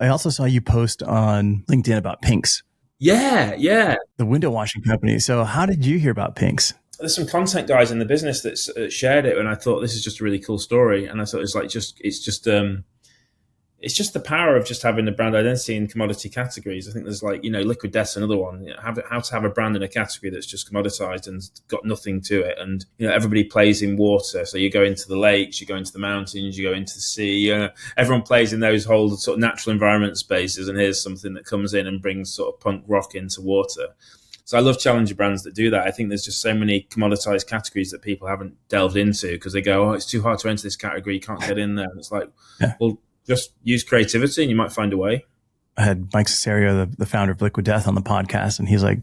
I also saw you post on LinkedIn about Pinks. Yeah. The window washing company. So how did you hear about Pinks? There's some content guys in the business that shared it, and I thought this is just a really cool story. And I thought it's just the power of just having a brand identity in commodity categories. I think there's Liquid Death's another one. How to have a brand in a category that's just commoditized and got nothing to it. And everybody plays in water, so you go into the lakes, you go into the mountains, you go into the sea. Everyone plays in those whole sort of natural environment spaces. And here's something that comes in and brings sort of punk rock into water. So I love challenger brands that do that. I think there's just so many commoditized categories that people haven't delved into because they go, oh, it's too hard to enter this category. You can't get in there. And it's like, well, just use creativity and you might find a way. I had Mike Cesario, the founder of Liquid Death, on the podcast, and he's like,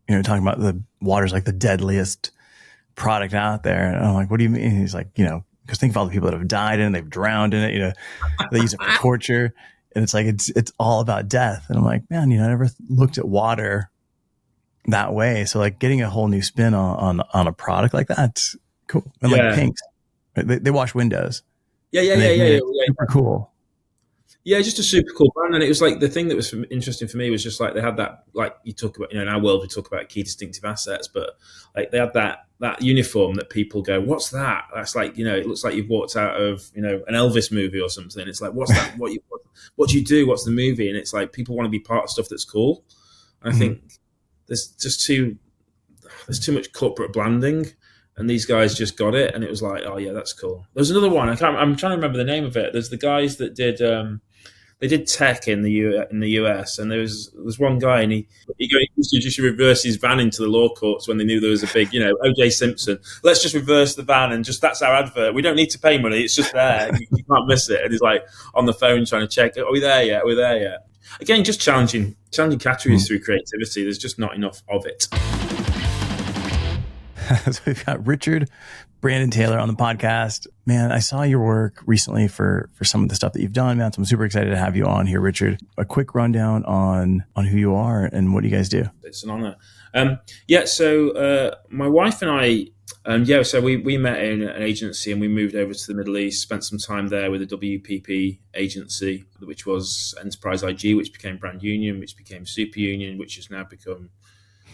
talking about the water's like the deadliest product out there. And I'm like, what do you mean? And he's like, because think of all the people that have died in it, they've drowned in it, they use it for torture. And it's like, it's all about death. And I'm like, man, I never looked at water that way. So like getting a whole new spin on a product like that's cool. And like Pinks, they wash windows. Yeah. Super cool. Yeah, just a super cool brand. And it was like the thing that was interesting for me was just like they had that, like you talk about, in our world we talk about key distinctive assets, but like they had that uniform that people go, what's that? That's like, it looks like you've walked out of, an Elvis movie or something. It's like, what's that? What do you do? What's the movie? And it's like people want to be part of stuff that's cool. And I think there's too much corporate blanding. And these guys just got it, and it was like, oh yeah, that's cool. There's another one. I'm trying to remember the name of it. There's the guys that did they did tech in the US, and there's one guy, and he used to just reverse his van into the law courts when they knew there was a big, O.J. Simpson. Let's just reverse the van, and just that's our advert. We don't need to pay money; it's just there. You can't miss it. And he's like on the phone trying to check. Are we there yet? We're there yet. Again, just challenging categories through creativity. There's just not enough of it. So we've got Richard Brandon Taylor on the podcast. Man, I saw your work recently for some of the stuff that you've done, man. So I'm super excited to have you on here, Richard. A quick rundown on who you are and what you guys do. It's an honor. So my wife and I, so we met in an agency and we moved over to the Middle East, spent some time there with a WPP agency, which was Enterprise IG, which became Brand Union, which became Super Union, which has now become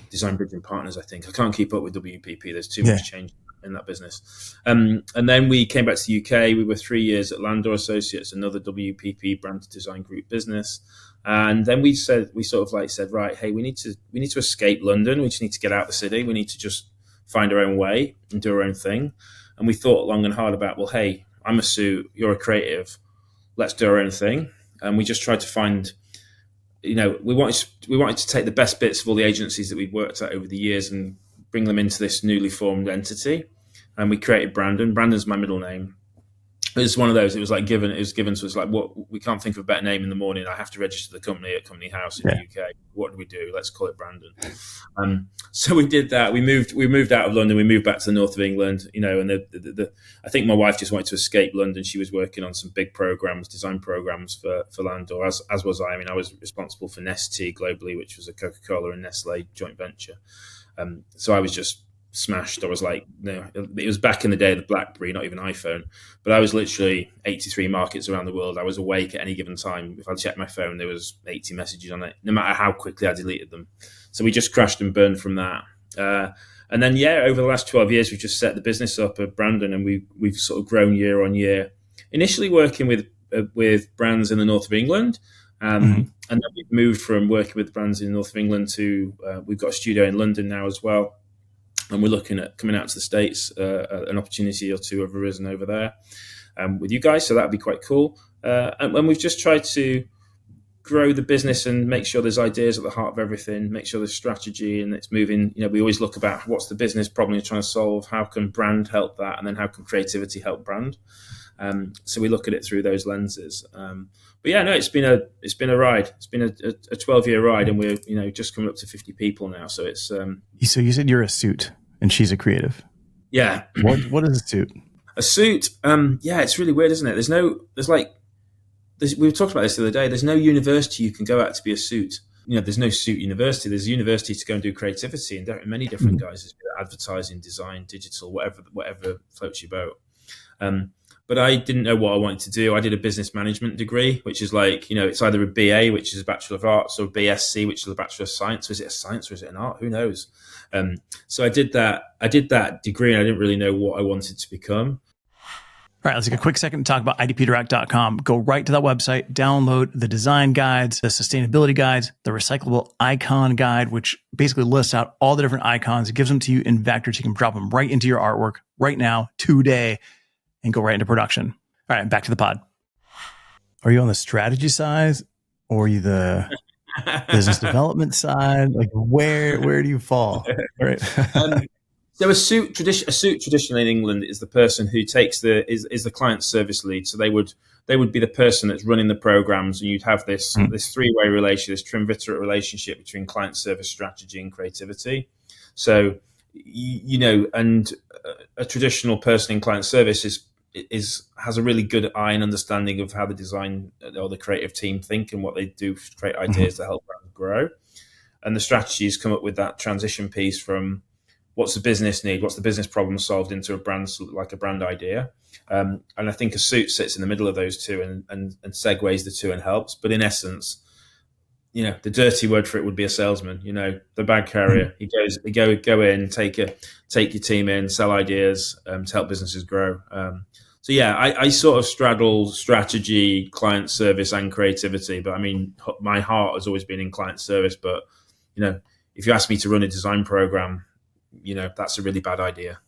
Design Bridge and Partners. I think I can't keep up with WPP. There's too much change in that business. And then we came back to the UK. We were 3 years at Landor Associates, another WPP brand design group business. And then we said, right, hey, we need to escape London. We just need to get out of the city. We need to just find our own way and do our own thing. And we thought long and hard about, well, hey, I'm a suit, you're a creative. Let's do our own thing. And we just tried to find, we wanted to take the best bits of all the agencies that we'd worked at over the years and bring them into this newly formed entity. And we created Brandon. Brandon's my middle name. It was one of those. It was given to us. Like, what, we can't think of a better name in the morning. I have to register the company at Company House in the UK. What do we do? Let's call it Brandon. So we did that. We moved out of London. We moved back to the north of England. And I think my wife just wanted to escape London. She was working on some big programs, design programs for Landor, as was I. I mean, I was responsible for Nestea globally, which was a Coca-Cola and Nestle joint venture. So I was just smashed. I was like, it was back in the day of the BlackBerry, not even iPhone, but I was literally 83 markets around the world. I was awake at any given time. If I checked my phone, there was 80 messages on it, no matter how quickly I deleted them. So we just crashed and burned from that. And then, over the last 12 years, we've just set the business up at Brandon, and we've sort of grown year on year, initially working with brands in the north of England. And then we've moved from working with brands in the north of England to, we've got a studio in London now as well. And we're looking at coming out to the States. An opportunity or two have arisen over there with you guys, so that'd be quite cool. And we've just tried to grow the business and make sure there's ideas at the heart of everything, make sure there's strategy and it's moving. We always look about what's the business problem you're trying to solve, how can brand help that, and then how can creativity help brand. So we look at it through those lenses. It's been a ride. It's been a 12-year ride, and we're just coming up to 50 people now. So it's. So you said you're a suit, and she's a creative. Yeah. What is a suit? A suit. It's really weird, isn't it? We were talking about this the other day. There's no university you can go at to be a suit. There's no suit university. There's a university to go and do creativity, and there are many different guys. Advertising, design, digital, whatever floats your boat. but I didn't know what I wanted to do. I did a business management degree, which is like, it's either a BA, which is a Bachelor of Arts, or a BSc, which is a Bachelor of Science. Is it a science or is it an art? Who knows? So I did that degree, and I didn't really know what I wanted to become. All right, let's take a quick second to talk about idpdirect.com. Go right to that website, download the design guides, the sustainability guides, the recyclable icon guide, which basically lists out all the different icons. It gives them to you in vectors. You can drop them right into your artwork right now, today, and go right into production. All right, back to the pod. Are you on the strategy side, or are you the business development side? Like, where do you fall? Right. So a suit traditionally in England is the person who takes is the client service lead. So they would be the person that's running the programs, and you'd have this three-way relationship, this triumvirate relationship between client service, strategy, and creativity. So and a traditional person in client service has a really good eye and understanding of how the design or the creative team think and what they do to create ideas to help brands grow. And the strategies come up with that transition piece from what's the business need, what's the business problem solved into a brand idea. And I think a suit sits in the middle of those two and segues the two and helps. But in essence, the dirty word for it would be a salesman, the bag carrier. He go in, take your team in, sell ideas to help businesses grow. So yeah, I sort of straddle strategy, client service, and creativity. But I mean, my heart has always been in client service. But if you ask me to run a design program, that's a really bad idea.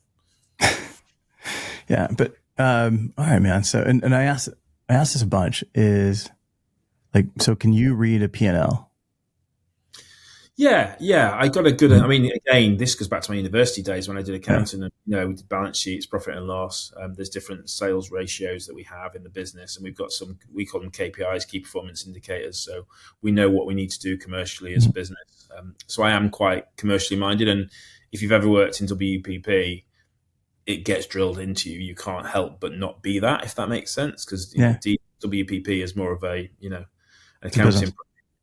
Yeah, but all right, man. So and I asked this a bunch. Is like, so can you read a P&L? Yeah. I got a good. I mean, again, this goes back to my university days when I did accounting. And, we did balance sheets, profit and loss. There's different sales ratios that we have in the business, and we've got some. We call them KPIs, key performance indicators. So we know what we need to do commercially as a business. So I am quite commercially minded, and if you've ever worked in WPP, it gets drilled into you. You can't help but not be that, if that makes sense, because WPP is more of a an accounting.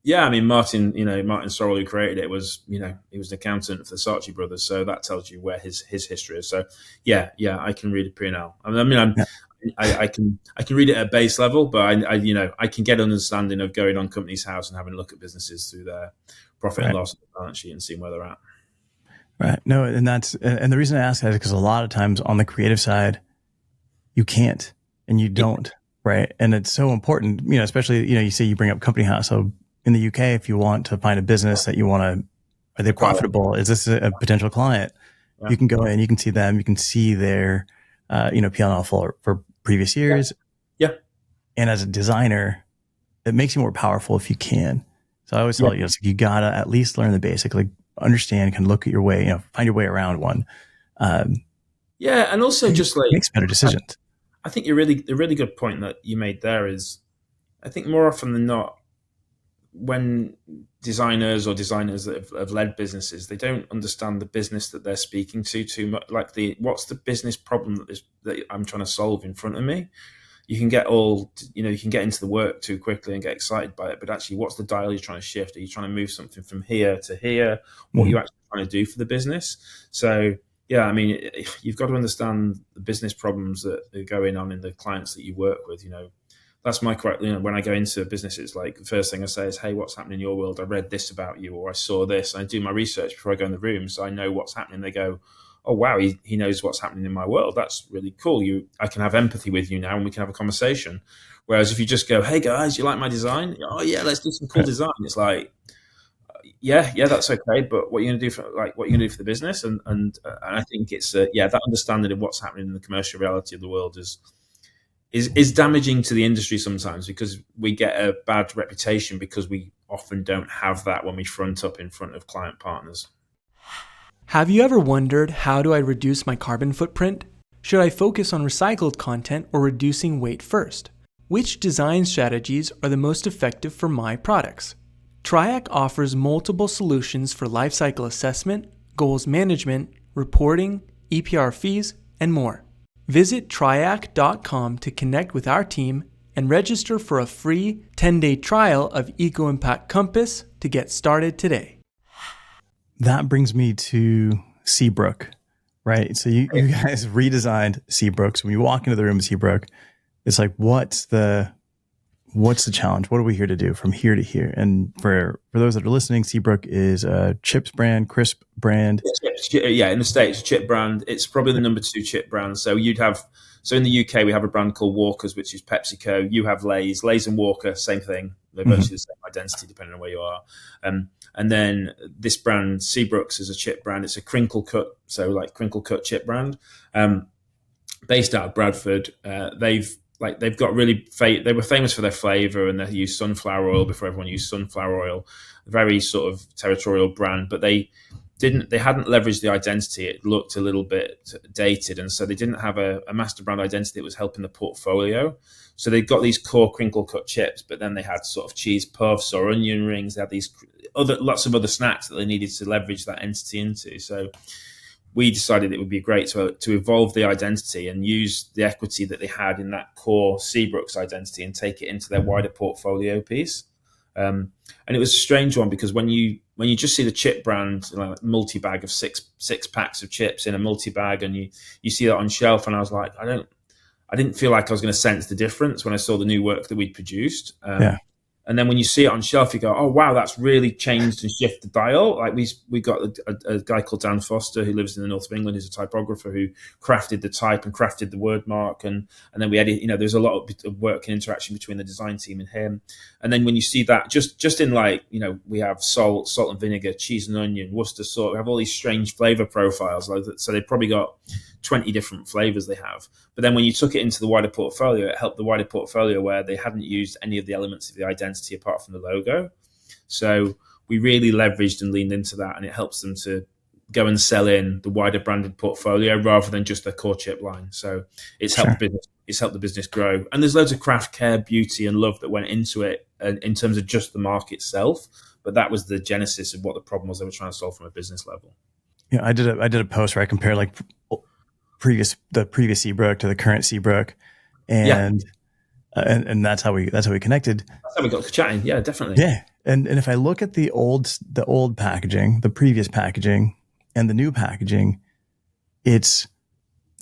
Yeah, I mean Martin Sorrell, who created it, was he was an accountant for the Saatchi brothers, so that tells you where his history is. So yeah, I can read a P&L. I can read it at base level, but I can get an understanding of going on Companies House and having a look at businesses through their profit and loss balance sheet and seeing where they're at. Right. No, and the reason I ask that is because a lot of times on the creative side, you can't and you don't, right? And it's so important, especially, you say you bring up Company House. So in the UK, if you want to find a business that you want to, are they profitable? Is this a potential client? Yeah. You can go in, you can see them, you can see their, P&L for previous years. Yeah. And as a designer, it makes you more powerful if you can. So I always tell you, you gotta at least learn the basic, like understand, can look at your way, find your way around one. And also just like makes better decisions. I think a really good point that you made there is, I think more often than not, when designers that have led businesses, they don't understand the business that they're speaking to too much. Like what's the business problem that I'm trying to solve in front of me? You can get you can get into the work too quickly and get excited by it. But actually, what's the dial you're trying to shift? Are you trying to move something from here to here? What are you actually trying to do for the business? So yeah, I mean, you've got to understand the business problems that are going on in the clients that you work with. That's my correct. When I go into businesses, like the first thing I say is, "Hey, what's happening in your world? I read this about you, or I saw this." And I do my research before I go in the room, so I know what's happening. They go, "Oh wow, he knows what's happening in my world. That's really cool. I can have empathy with you now, and we can have a conversation." Whereas if you just go, "Hey guys, you like my design? Oh yeah, let's do some cool design." It's like, yeah, that's okay, but what are you going to do for the business? And I think it's that understanding of what's happening in the commercial reality of the world is damaging to the industry sometimes, because we get a bad reputation because we often don't have that when we front up in front of client partners. Have you ever wondered, how do I reduce my carbon footprint? Should I focus on recycled content or reducing weight first? Which design strategies are the most effective for my products? Triac offers multiple solutions for lifecycle assessment, goals management, reporting, EPR fees, and more. Visit triac.com to connect with our team and register for a free 10-day trial of Eco Impact Compass to get started today. That brings me to Seabrook, right? So you guys redesigned Seabrook. So when you walk into the room of Seabrook, it's like, what's the challenge? What are we here to do from here to here? And for those that are listening, Seabrook is a chips brand, crisp brand. Yeah, in the States, chip brand. It's probably the number 2 chip brand. So in the UK, we have a brand called Walkers, which is PepsiCo. You have Lay's and Walker, same thing. They're virtually the same identity, depending on where you are. And then this brand, Seabrooks, is a chip brand. It's a crinkle cut, so like crinkle cut chip brand, based out of Bradford. They've got they were famous for their flavor, and they used sunflower oil before everyone used sunflower oil. A very sort of territorial brand, but they hadn't leveraged the identity. It looked a little bit dated, and so they didn't have a master brand identity that was helping the portfolio. So they got these core crinkle cut chips, but then they had sort of cheese puffs or onion rings. They had these lots of other snacks that they needed to leverage that entity into. So we decided it would be great to evolve the identity and use the equity that they had in that core Seabrooks identity and take it into their wider portfolio piece. And it was a strange one because when you just see the chip brand, like multi-bag of six packs of chips in a multi-bag, and you see that on shelf, and I was like, I didn't feel like I was going to sense the difference when I saw the new work that we'd produced. And then when you see it on shelf, you go, oh, wow, that's really changed and shifted the dial. Like we got a guy called Dan Foster who lives in the north of England, who's a typographer who crafted the type and crafted the word mark. And then we edit, there's a lot of work and interaction between the design team and him. And then when you see that, just in we have salt and vinegar, cheese and onion, Worcester sauce, we have all these strange flavor profiles. So they've probably got 20 different flavors they have. But then when you took it into the wider portfolio, it helped the wider portfolio where they hadn't used any of the elements of the identity apart from the logo. So we really leveraged and leaned into that, and it helps them to go and sell in the wider branded portfolio rather than just their core chip line. So it's helped the business grow. And there's loads of craft, care, beauty and love that went into it in terms of just the mark itself. But that was the genesis of what the problem was they were trying to solve from a business level. Yeah, I did a post where I compared the previous Seabrook to the current Seabrook, and that's how we connected. That's how we got chatting. Yeah, definitely. Yeah, and if I look at the old packaging, the previous packaging, and the new packaging, there's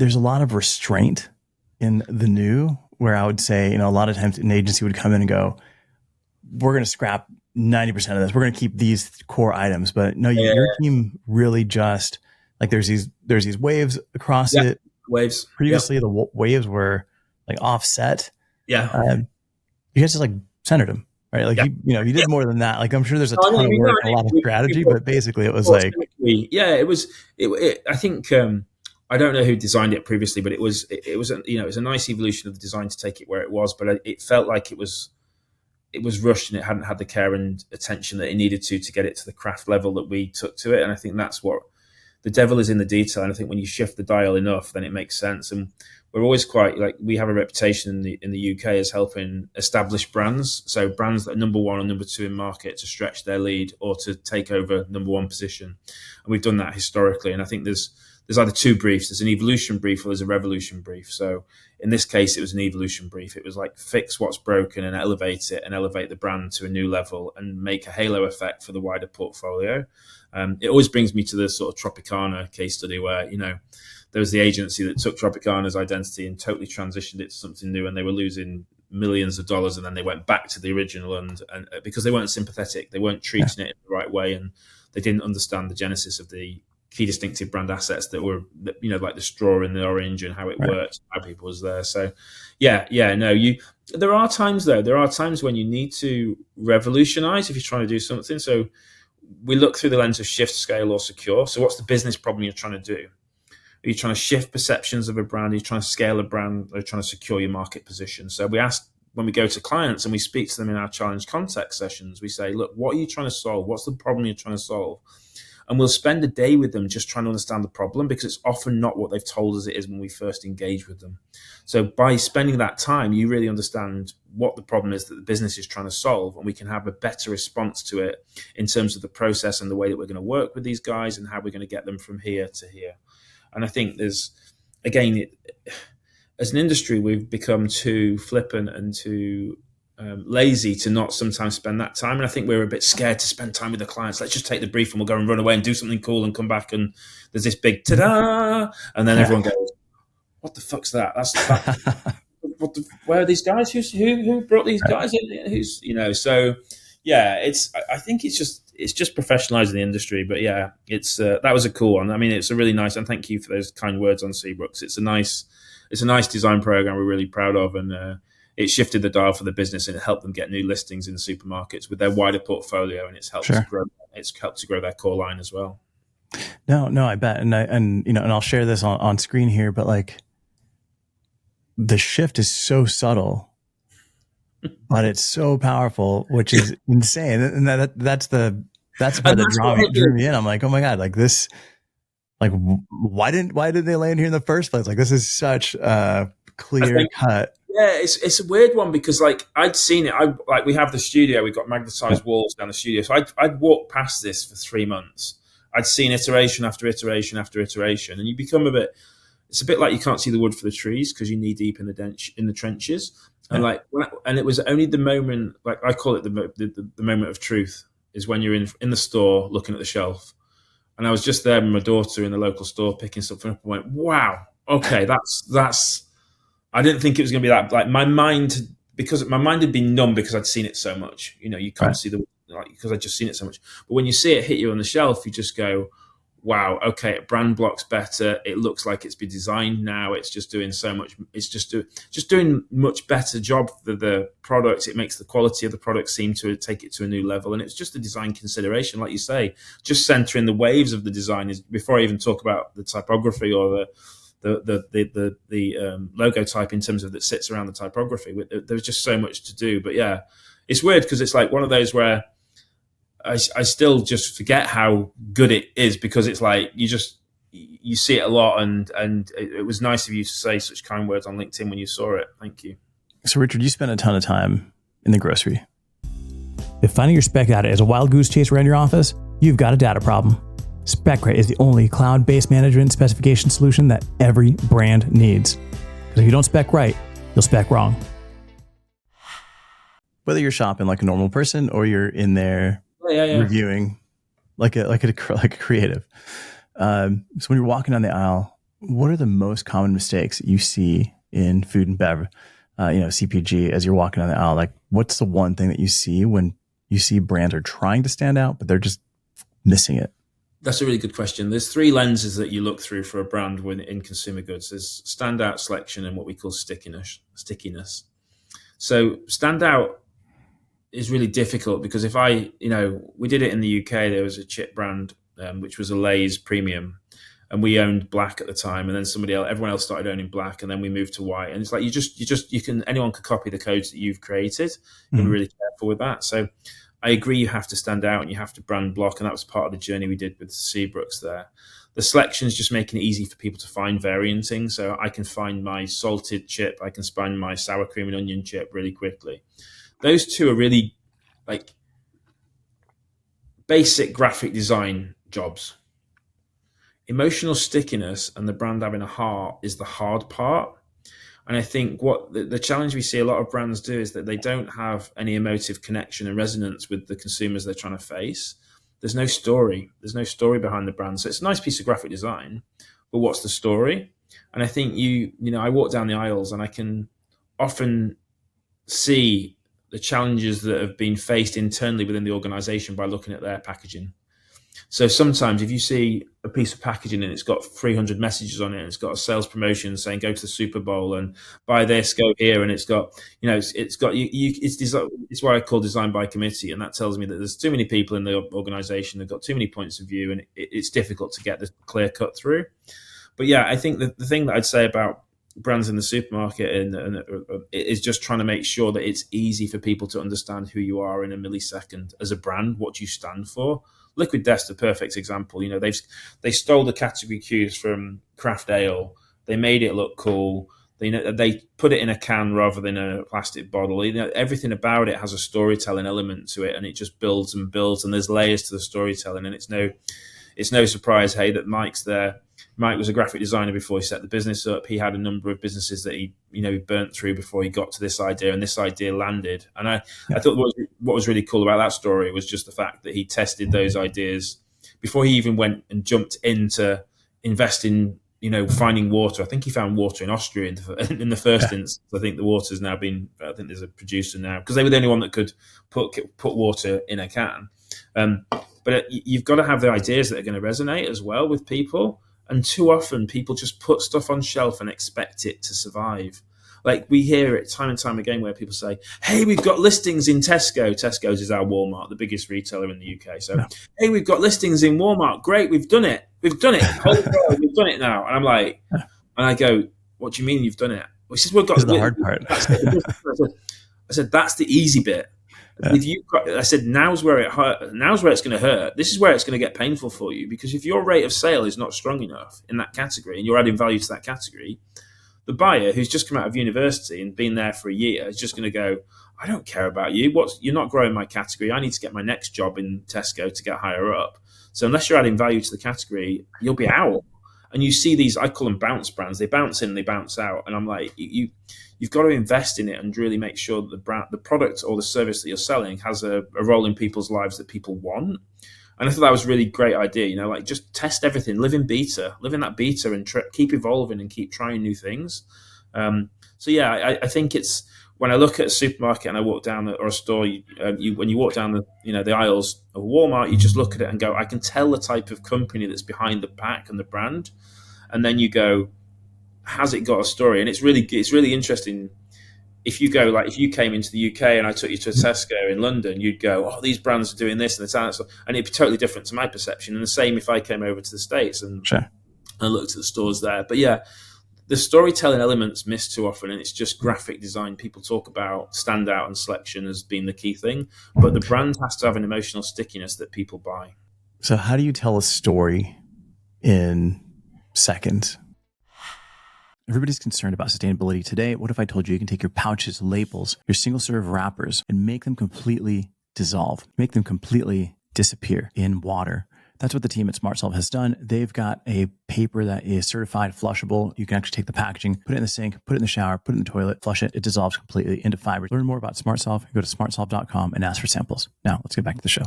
a lot of restraint in the new. Where I would say, a lot of times an agency would come in and go, "We're going to scrap 90% of this. We're going to keep these core items." But no, your team really just. Like there's these waves across it. Waves. Previously, the waves were like offset. Yeah. You guys just like centered them, right? Like you did more than that. Like I'm sure there's a ton of work, a lot of strategy, but basically it was like. Yeah, it was. I think I don't know who designed it previously, but it was a nice evolution of the design to take it where it was, but it felt like it was rushed and it hadn't had the care and attention that it needed to get it to the craft level that we took to it, and I think that's what. The devil is in the detail, and I think when you shift the dial enough, then it makes sense. And we're always quite we have a reputation in the UK as helping establish brands, so brands that are number 1 or number 2 in market to stretch their lead or to take over number 1 position. And we've done that historically. And I think there's either 2 briefs: there's an evolution brief or there's a revolution brief. So in this case, it was an evolution brief. It was like fix what's broken and elevate it, and elevate the brand to a new level and make a halo effect for the wider portfolio. It always brings me to the sort of Tropicana case study where, there was the agency that took Tropicana's identity and totally transitioned it to something new, and they were losing millions of dollars, and then they went back to the original and because they weren't sympathetic, they weren't treating it in the right way, and they didn't understand the genesis of the key distinctive brand assets that were, like the straw in the orange and how it worked, how people was there. So there are times when you need to revolutionize if you're trying to do something. So we look through the lens of shift, scale, or secure. So what's the business problem you're trying to do? Are you trying to shift perceptions of a brand? Are you trying to scale a brand? Or are you trying to secure your market position? So we ask, when we go to clients and we speak to them in our challenge context sessions, we say, look, what are you trying to solve? What's the problem you're trying to solve? And we'll spend a day with them just trying to understand the problem, because it's often not what they've told us it is when we first engage with them. So by spending that time, you really understand what the problem is that the business is trying to solve, and we can have a better response to it in terms of the process and the way that we're going to work with these guys and how we're going to get them from here to here. And I think there's, again, as an industry, we've become too flippant and too lazy to not sometimes spend that time. And I think we're a bit scared to spend time with the clients. Let's just take the brief and we'll go and run away and do something cool and come back and there's this big ta-da, and then everyone goes, what the fuck's that? where are these guys? Who brought these guys in? Who's, so yeah, I think it's just professionalizing the industry. But yeah, it's that was a cool one. I mean, it's a really nice, and thank you for those kind words on Seabrooks. It's a nice design program we're really proud of, and it shifted the dial for the business, and it helped them get new listings in the supermarkets with their wider portfolio, and it's helped to grow their core line as well. No, I bet. And I'll share this on screen here, but like the shift is so subtle, but it's so powerful, which is insane. And that's why that drew me in. I'm like, oh my God, like this, like why did they land here in the first place? Like this is such a clear cut. Yeah, it's a weird one because like I'd seen it. We have the studio, we've got magnetized walls down the studio. So I'd walked past this for 3 months. I'd seen iteration after iteration after iteration, and you become it's a bit like you can't see the wood for the trees because you're knee deep in the trenches. And and it was only the moment, like I call it the moment of truth, is when you're in the store looking at the shelf. And I was just there with my daughter in the local store picking something up and went, wow, okay, that's, I didn't think it was going to be that, like my mind had been numb because I'd seen it so much, you can't see because I'd just seen it so much. But when you see it hit you on the shelf, you just go, wow, okay, it brand blocks better. It looks like it's been designed now. It's just doing so much. It's just doing much better job for the product. It makes the quality of the product seem to take it to a new level. And it's just a design consideration, like you say, just centering the waves of the design is before I even talk about the typography or the logo type in terms of that sits around the typography. There's just so much to do. But yeah, it's weird because it's like one of those where I still just forget how good it is because it's like you see it a lot, and it was nice of you to say such kind words on LinkedIn when you saw it. Thank you. So Richard, you spent a ton of time in the grocery. If finding your spec data is a wild goose chase around your office, you've got a data problem. SpecRite is the only cloud-based management specification solution that every brand needs. Because if you don't spec right, you'll spec wrong. Whether you're shopping like a normal person or you're in there reviewing like a creative. So when you're walking down the aisle, what are the most common mistakes that you see in food and bev, CPG as you're walking down the aisle? Like what's the one thing that you see when you see brands are trying to stand out, but they're just missing it? That's a really good question. There's 3 lenses that you look through for a brand in consumer goods. There's standout, selection, and what we call stickiness. So standout is really difficult because if we did it in the UK, there was a chip brand, which was a Lay's premium, and we owned black at the time. And then everyone else started owning black, and then we moved to white. And it's like, anyone could copy the codes that you've created. You're really careful with that. So I agree, you have to stand out and you have to brand block. And that was part of the journey we did with Seabrooks there. The selection is just making it easy for people to find varianting. So I can find my salted chip. I can find my sour cream and onion chip really quickly. Those 2 are really like basic graphic design jobs. Emotional stickiness and the brand having a heart is the hard part. And I think what the challenge we see a lot of brands do is that they don't have any emotive connection and resonance with the consumers they're trying to face. There's no story. There's no story behind the brand. So it's a nice piece of graphic design, but what's the story? And I think I walk down the aisles and I can often see the challenges that have been faced internally within the organization by looking at their packaging. So sometimes if you see a piece of packaging and it's got 300 messages on it, and it's got a sales promotion saying go to the Super Bowl and buy this, go here, and it's got it's what I call design by committee, and that tells me that there's too many people in the organization, they've got too many points of view, and it's difficult to get this clear cut through. But yeah, I think the thing that I'd say about brands in the supermarket and is just trying to make sure that it's easy for people to understand who you are in a millisecond as a brand, what you stand for. Liquid Death's a perfect example. They stole the category cues from craft ale. They made it look cool. They put it in a can rather than a plastic bottle. Everything about it has a storytelling element to it, and it just builds and builds. And there's layers to the storytelling. And it's no surprise, hey, that Mike's there. Mike was a graphic designer before he set the business up. He had a number of businesses that he burnt through before he got to this idea, and this idea landed. And I thought what was really cool about that story was just the fact that he tested those ideas before he even went and jumped into investing finding water. I think he found water in Austria in the first instance. I think the water's now been. I think there's a producer now because they were the only one that could put water in a can. But you've got to have the ideas that are going to resonate as well with people. And too often people just put stuff on shelf and expect it to survive. Like we hear it time and time again where people say, hey, we've got listings in Tesco. Tesco's is our Walmart, the biggest retailer in the UK. So, hey, we've got listings in Walmart. Great, we've done it. We've done it. Holy God, we've done it now. And I'm like, and I go, what do you mean you've done it? Well, she says, we've got the hard part. I said, that's the easy bit. Yeah. I said, now's where it hurt. Now's where it's going to hurt. This is where it's going to get painful for you, because if your rate of sale is not strong enough in that category and you're adding value to that category, the buyer who's just come out of university and been there for a year is just going to go, I don't care about you. You're not growing my category. I need to get my next job in Tesco to get higher up. So unless you're adding value to the category, you'll be out. And you see these, I call them bounce brands. They bounce in, they bounce out. And I'm like, you've got to invest in it and really make sure that the product or the service that you're selling has a role in people's lives that people want. And I thought that was a really great idea, like just test everything, live in that beta and keep evolving and keep trying new things. So yeah, I think it's, when I look at a supermarket and I walk down or a store, when you walk down the aisles of Walmart, you just look at it and go, I can tell the type of company that's behind the pack and the brand. And then you go, has it got a story? And it's really interesting. If you go, like if you came into the UK and I took you to a Tesco in London, you'd go, oh, these brands are doing this and that, and it'd be totally different to my perception. And the same if I came over to the States and I looked at the stores there. But yeah, the storytelling element's missed too often, and it's just graphic design. People talk about standout and selection as being the key thing, but the brand has to have an emotional stickiness that people buy. So how do you tell a story in seconds? Everybody's concerned about sustainability today. What if I told you can take your pouches, labels, your single-serve wrappers, and make them completely dissolve, make them completely disappear in water? That's what the team at SmartSolve has done. They've got a paper that is certified flushable. You can actually take the packaging, put it in the sink, put it in the shower, put it in the toilet, flush it. It dissolves completely into fiber. Learn more about SmartSolve. Go to smartsolve.com and ask for samples. Now, let's get back to the show.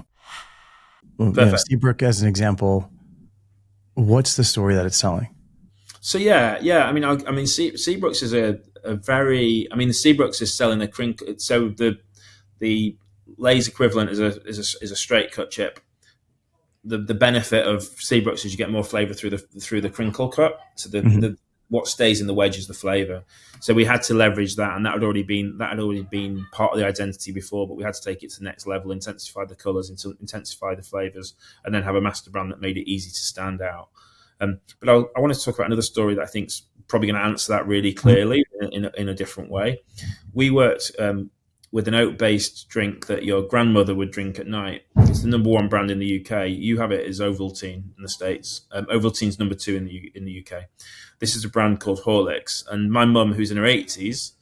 Seabrook as an example, what's the story that it's selling? So yeah. I mean, Seabrooks is the Seabrooks is selling a crinkle. So the Lay's equivalent is a straight cut chip. The benefit of Seabrooks is you get more flavor through the crinkle cut. So what stays in the wedge is the flavor. So we had to leverage that, and that had already been part of the identity before, but we had to take it to the next level, intensify the colors, intensify the flavors, and then have a master brand that made it easy to stand out. But I wanted to talk about another story that I think is probably going to answer that really clearly in a different way. We worked with an oat-based drink that your grandmother would drink at night. It's the number one brand in the UK. You have it as Ovaltine in the States. Ovaltine's number 2 in the UK. This is a brand called Horlicks. And my mum, who's in her 80s,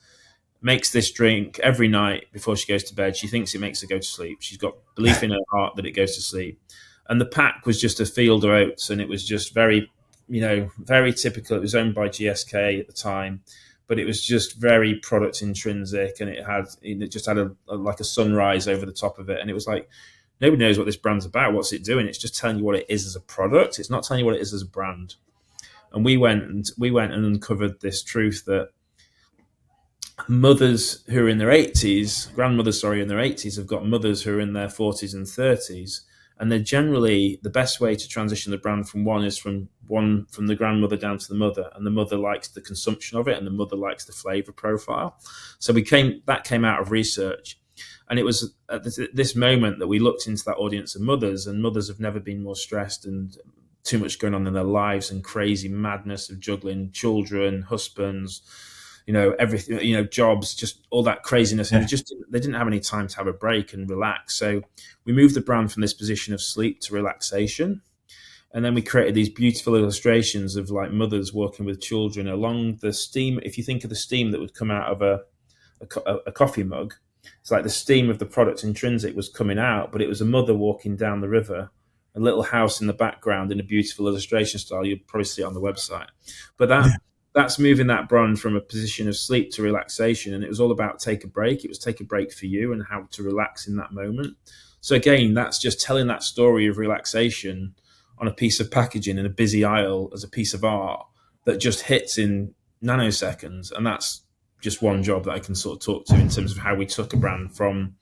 makes this drink every night before she goes to bed. She thinks it makes her go to sleep. She's got belief in her heart that it goes to sleep. And the pack was just a field of oats, and it was just very, very typical. It was owned by GSK at the time, but it was just very product intrinsic, and it just had a sunrise over the top of it. And it was like, nobody knows what this brand's about. What's it doing? It's just telling you what it is as a product. It's not telling you what it is as a brand. And we went and uncovered this truth that mothers who are in their 80s, grandmothers, in their 80s, have got mothers who are in their 40s and 30s. And they're generally, the best way to transition the brand from the grandmother down to the mother, and the mother likes the consumption of it, and the mother likes the flavor profile. So that came out of research, and it was at this moment that we looked into that audience of mothers, and mothers have never been more stressed and too much going on in their lives and crazy madness of juggling children, husbands, everything, jobs, just all that craziness. And they didn't have any time to have a break and relax. So we moved the brand from this position of sleep to relaxation. And then we created these beautiful illustrations of like mothers walking with children along the steam. If you think of the steam that would come out of a coffee mug, it's like the steam of the product intrinsic was coming out, but it was a mother walking down the river, a little house in the background in a beautiful illustration style. You'll probably see it on the website. But that's moving that brand from a position of sleep to relaxation. And it was all about take a break. It was take a break for you and how to relax in that moment. So again, that's just telling that story of relaxation on a piece of packaging in a busy aisle as a piece of art. that just hits in nanoseconds. And that's just one job that I can sort of talk to in terms of how we took a brand from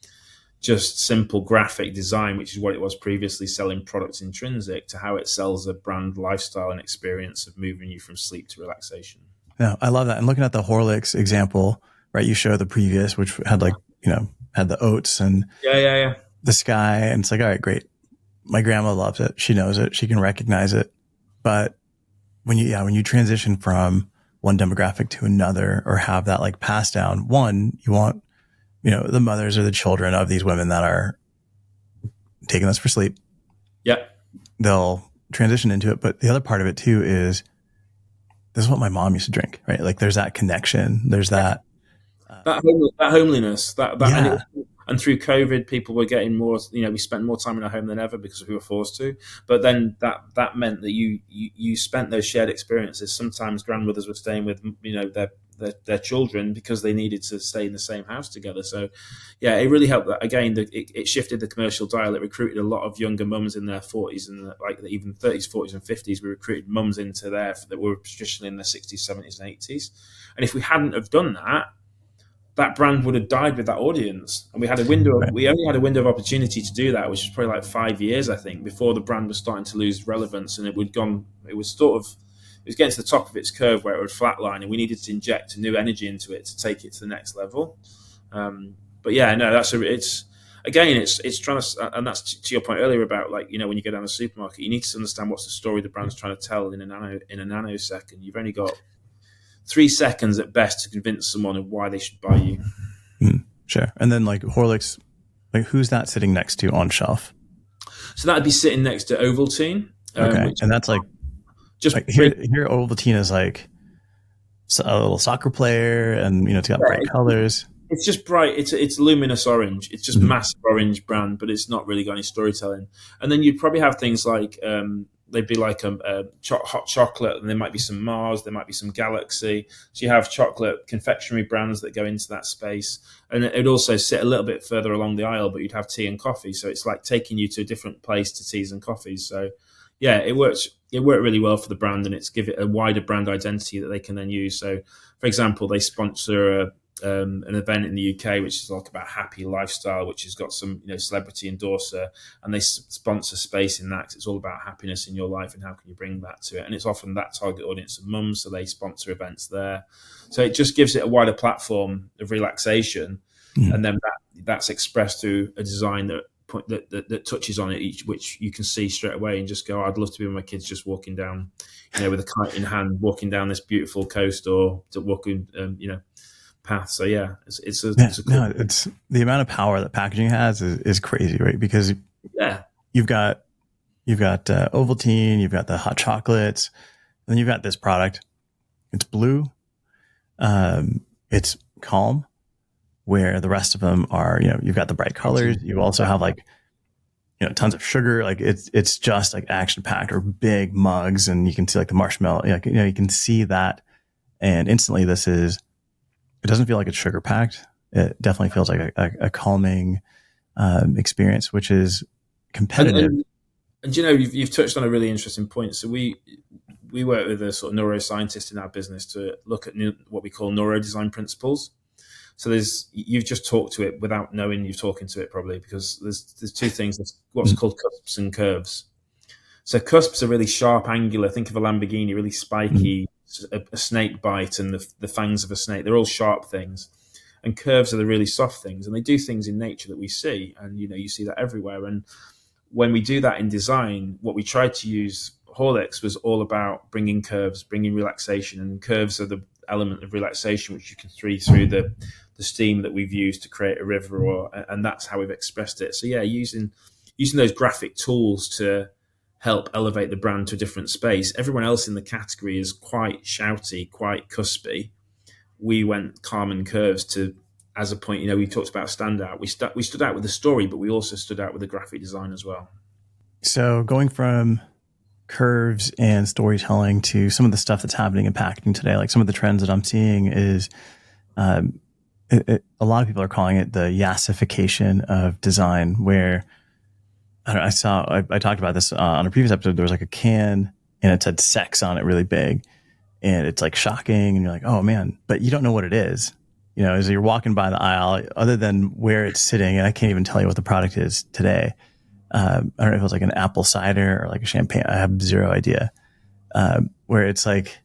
just simple graphic design, which is what it was previously, selling products intrinsic, to how it sells a brand lifestyle and experience of moving you from sleep to relaxation. No, I love that. And looking at the Horlicks example, right? You show the previous, which had like, had the oats and the sky. And it's like, all right, great. My grandma loves it. She knows it. She can recognize it. But when you transition from one demographic to another, or have that like pass down, one, you want, the mothers or the children of these women that are taking this for sleep. Yeah. They'll transition into it. But the other part of it too is, this is what my mom used to drink, right? Like there's that connection. There's that homeliness, yeah. And through COVID, people were getting more, we spent more time in our home than ever because we were forced to. But then that meant that you spent those shared experiences. Sometimes grandmothers were staying with, their children because they needed to stay in the same house together. So yeah, it really helped. Again, it shifted the commercial dial. It recruited a lot of younger mums in their 40s and like even 30s, 40s and 50s. We recruited mums into there that were traditionally in their 60s, 70s and 80s. And if we hadn't have done that brand would have died with that audience. And we had a window. Right. We only had a window of opportunity to do that, which was probably like 5 years, I think, before the brand was starting to lose relevance. And it was getting to the top of its curve where it would flatline, and we needed to inject new energy into it to take it to the next level. But yeah, no, it's trying to, and that's to your point earlier about like, when you go down the supermarket, you need to understand what's the story the brand's trying to tell in a nanosecond. You've only got 3 seconds at best to convince someone of why they should buy you. Sure. And then like Horlicks, like who's that sitting next to on shelf? So that'd be sitting next to Ovaltine. Okay. And that's like, just like here Ovaltine is like a little soccer player, and it's got bright colors. It's just bright. It's luminous orange. It's just massive orange brand, but it's not really got any storytelling. And then you'd probably have things like they'd be like a hot chocolate, and there might be some Mars, there might be some Galaxy. So you have chocolate confectionery brands that go into that space, and it'd also sit a little bit further along the aisle, but you'd have tea and coffee. So it's like taking you to a different place to teas and coffees. So yeah, it worked really well for the brand, and it's give it a wider brand identity that they can then use. So for example, they sponsor an event in the UK which is like about happy lifestyle, which has got some celebrity endorser, and they sponsor space in that because it's all about happiness in your life and how can you bring that to it. And it's often that target audience of mums, so they sponsor events there. So it just gives it a wider platform of relaxation, and then that's expressed through a design that touches on it, which you can see straight away and just go, I'd love to be with my kids just walking down, with a kite in hand, walking down this beautiful coast, or to walking path. So yeah, it's cool. It's the amount of power that packaging has is crazy, right? Because you've got Ovaltine, you've got the hot chocolates, and then you've got this product. It's blue, it's calm, where the rest of them are, you've got the bright colors. You also have like, tons of sugar. Like it's just like action packed, or big mugs, and you can see like the marshmallow. You can see that, and instantly it doesn't feel like it's sugar packed. It definitely feels like a calming experience, which is competitive. And you've touched on a really interesting point. So we work with a sort of neuroscientist in our business to look at what we call neurodesign principles. So you've just talked to it without knowing you're talking to it, probably, because there's two things. There's what's called cusps and curves. So cusps are really sharp, angular. Think of a Lamborghini, really spiky, a snake bite, and the fangs of a snake. They're all sharp things. And curves are the really soft things, and they do things in nature that we see, and you see that everywhere. And when we do that in design, what we tried to use, Horlicks was all about bringing curves, bringing relaxation, and curves are the element of relaxation which you can see through the steam that we've used to create a river, and that's how we've expressed it. So yeah, using those graphic tools to help elevate the brand to a different space. Everyone else in the category is quite shouty, quite cuspy. We went calm and curves to, as a point, we talked about standout. We stood out with the story, but we also stood out with the graphic design as well. So going from curves and storytelling to some of the stuff that's happening in packaging today, like some of the trends that I'm seeing is, a lot of people are calling it the yassification of design, where I talked about this on a previous episode. There was like a can and it said sex on it really big. and it's like shocking, and you're like, oh man, but you don't know what it is. As you're walking by the aisle, other than where it's sitting, and I can't even tell you what the product is today. I don't know if it was like an apple cider or like a champagne. I have zero idea. Where it's like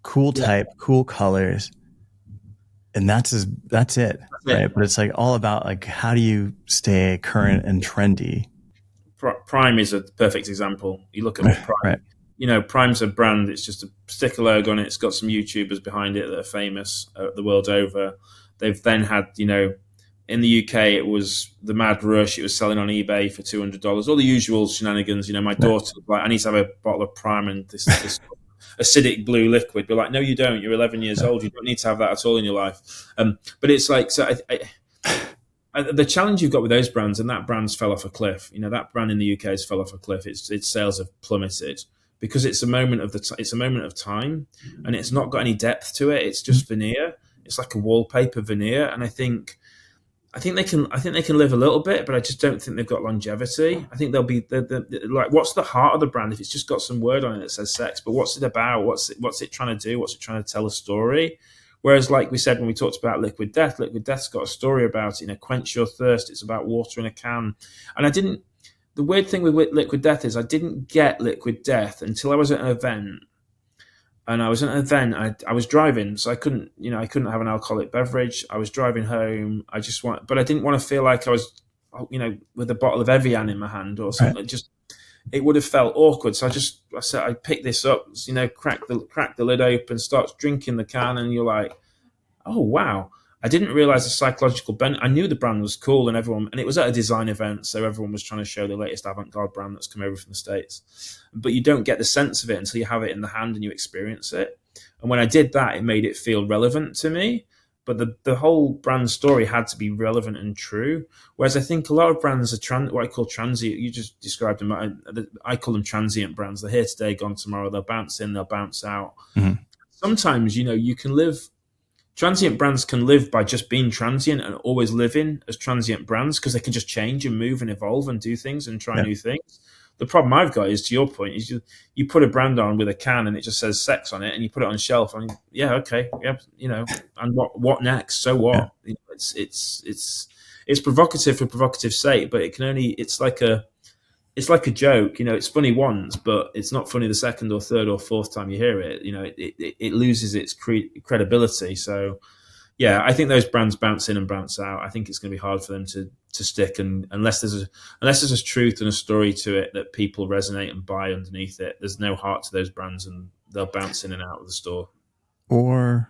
cool type, cool colors, and that's it, right? But it's like all about like how do you stay current and trendy. Prime is a perfect example. You look at Prime. Right. Prime's a brand. It's just a sticker logo on it. It's got some YouTubers behind it that are famous the world over. They've then had, in the UK, it was the mad rush. It was selling on eBay for $200. All the usual shenanigans. My daughter was like, I need to have a bottle of Prime and this acidic blue liquid. But like, no, you don't. You're 11 years old. You don't need to have that at all in your life. But it's like, so the challenge you've got with those brands, and that brand's fell off a cliff. That brand in the UK has fell off a cliff. Its sales have plummeted because it's a moment of time, and it's not got any depth to it. It's just veneer. It's like a wallpaper veneer, and I think they can live a little bit, but I just don't think they've got longevity. I think they'll be like, what's the heart of the brand if it's just got some word on it that says sex? But what's it about? What's it trying to do? What's it trying to tell a story? Whereas, like we said when we talked about Liquid Death's got a story about it. Quench your thirst. It's about water in a can. And the weird thing with Liquid Death is I didn't get Liquid Death until I was at an event. And I was at an event. I was driving, so I couldn't have an alcoholic beverage. I was driving home. But I didn't want to feel like I was, with a bottle of Evian in my hand or something. Right. It would have felt awkward. So I said, I picked this up, crack the lid open, starts drinking the can, and you're like, oh wow. I didn't realize the psychological benefit. I knew the brand was cool, and it was at a design event, so everyone was trying to show the latest avant-garde brand that's come over from the States. But you don't get the sense of it until you have it in the hand and you experience it. And when I did that, it made it feel relevant to me. But the whole brand story had to be relevant and true. Whereas I think a lot of brands are what I call transient. You just described them. I call them transient brands. They're here today, gone tomorrow. They'll bounce in, they'll bounce out. Mm-hmm. Sometimes, you can live. Transient brands can live by just being transient and always living as transient brands because they can just change and move and evolve and do things and try new things. The problem I've got is, to your point, is you put a brand on with a can and it just says sex on it, and you put it on shelf and and what next? So what? Yeah. It's provocative for provocative's sake, but it's like a joke. It's funny once, but it's not funny the second or third or fourth time you hear it. It loses its credibility. So yeah, I think those brands bounce in and bounce out. I think it's going to be hard for them to stick, and unless there's a truth and a story to it that people resonate and buy underneath it, there's no heart to those brands, and they'll bounce in and out of the store. Or,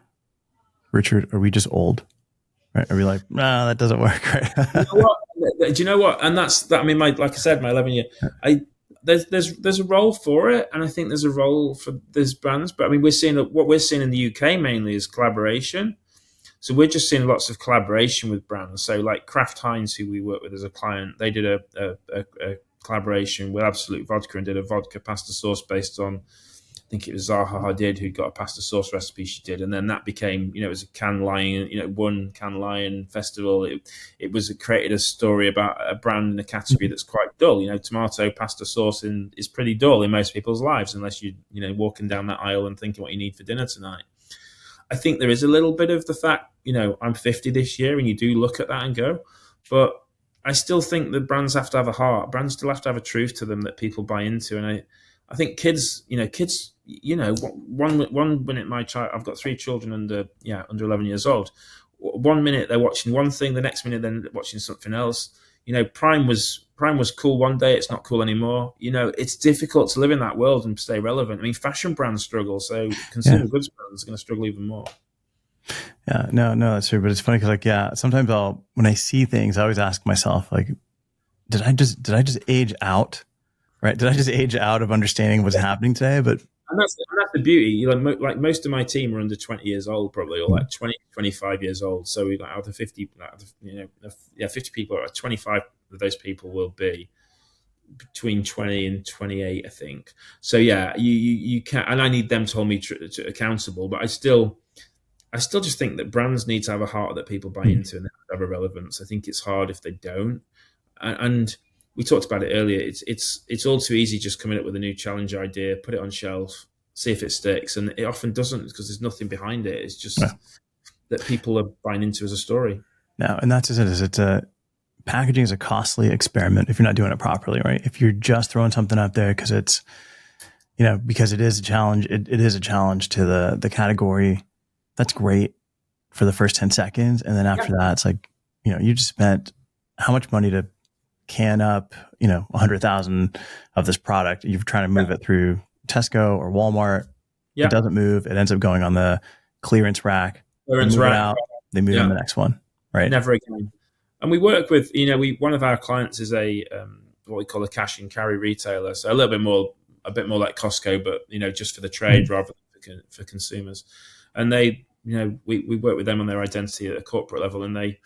Richard, are we just old? Right? Are we like, nah, that doesn't work, right? Do you know what? And that's that. I mean, like I said, my 11 year, there's a role for it, and I think there's a role for these brands. But I mean, what we're seeing in the UK mainly is collaboration. So we're just seeing lots of collaboration with brands. So like Kraft Heinz, who we work with as a client, they did a collaboration with Absolute Vodka and did a vodka pasta sauce based on, I think it was Zaha Hadid who got a pasta sauce recipe she did. And then that became, it was a Cannes Lion, one Cannes Lion festival. It created a story about a brand in a category that's quite dull. Tomato pasta sauce is pretty dull in most people's lives, unless walking down that aisle and thinking what you need for dinner tonight. I think there is a little bit of the fact, I'm 50 this year, and you do look at that and go, but I still think that brands have to have a heart. Brands still have to have a truth to them that people buy into. And I think kids, one minute my child, I've got 3 children under 11 years old. 1 minute they're watching one thing, the next minute they're watching something else. Prime was cool one day, it's not cool anymore. It's difficult to live in that world and stay relevant. I mean, fashion brands struggle, so consumer goods brands are going to struggle even more. Yeah, no, that's true. But it's funny because, sometimes when I see things, I always ask myself, like, did I just age out? Right? Did I just age out of understanding what's happening today? But and that's the beauty. Like most of my team are under 20 years old, probably, or like 20, 25 years old. So we out of 50, 50 people, 25 of those people will be between 20 and 28, I think. So yeah, you can, and I need them to hold me accountable. But I still just think that brands need to have a heart that people buy into and have a relevance. I think it's hard if they don't. And we talked about it earlier. It's all too easy just coming up with a new challenge idea, put it on shelf, see if it sticks. And it often doesn't because there's nothing behind it. It's just Yeah. that people are buying into as a story. No, and that's just it. Is it's a packaging is a costly experiment if you're not doing it properly, right? If you're just throwing something up there because it's, because it is a challenge, it is a challenge to the category. That's great for the first 10 seconds. And then after that, it's like, you just spent how much money to can up, 100,000 of this product. You're trying to move it through Tesco or Walmart. Yeah. It doesn't move. It ends up going on the clearance rack. Clearance They move it rack. out. They move on the next one. Right. Never again. And we work with, one of our clients is a what we call a cash and carry retailer. So a bit more like Costco, but just for the trade rather than for consumers. And they, we work with them on their identity at a corporate level, and they,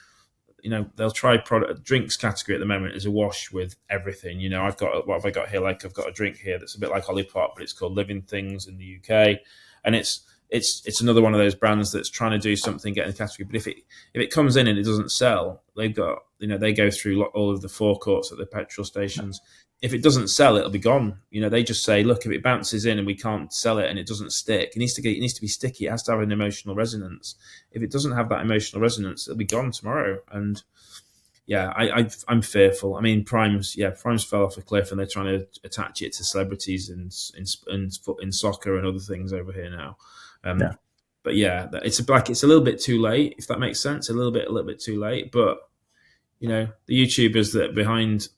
they'll try drinks category at the moment is awash with everything. I've got, what have I got here? Like I've got a drink here that's a bit like Olipop, but it's called Living Things in the UK, and it's another one of those brands that's trying to do something, get in the category. But if it comes in and it doesn't sell, they've got, they go through all of the forecourts at the petrol stations. If it doesn't sell, it'll be gone. They just say, look, if it bounces in and we can't sell it and it doesn't stick, it needs to be sticky. It has to have an emotional resonance. If it doesn't have that emotional resonance, it'll be gone tomorrow. And yeah, I'm fearful. I mean, Prime's fell off a cliff, and they're trying to attach it to celebrities in soccer and other things over here now. But yeah, it's a little bit too late, if that makes sense. A little bit too late. But the YouTubers that behind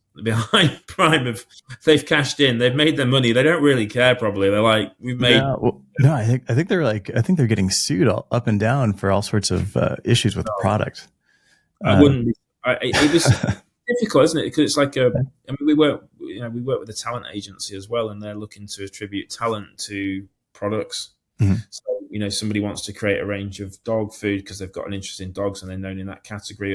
Prime they've cashed in, they've made their money. They don't really care. Probably they're like, we've made. No, I think they're getting sued up and down for all sorts of issues with the product. I wouldn't. It was difficult, isn't it? Because it's like we work with a talent agency as well, and they're looking to attribute talent to products. Mm-hmm. So somebody wants to create a range of dog food because they've got an interest in dogs and they're known in that category,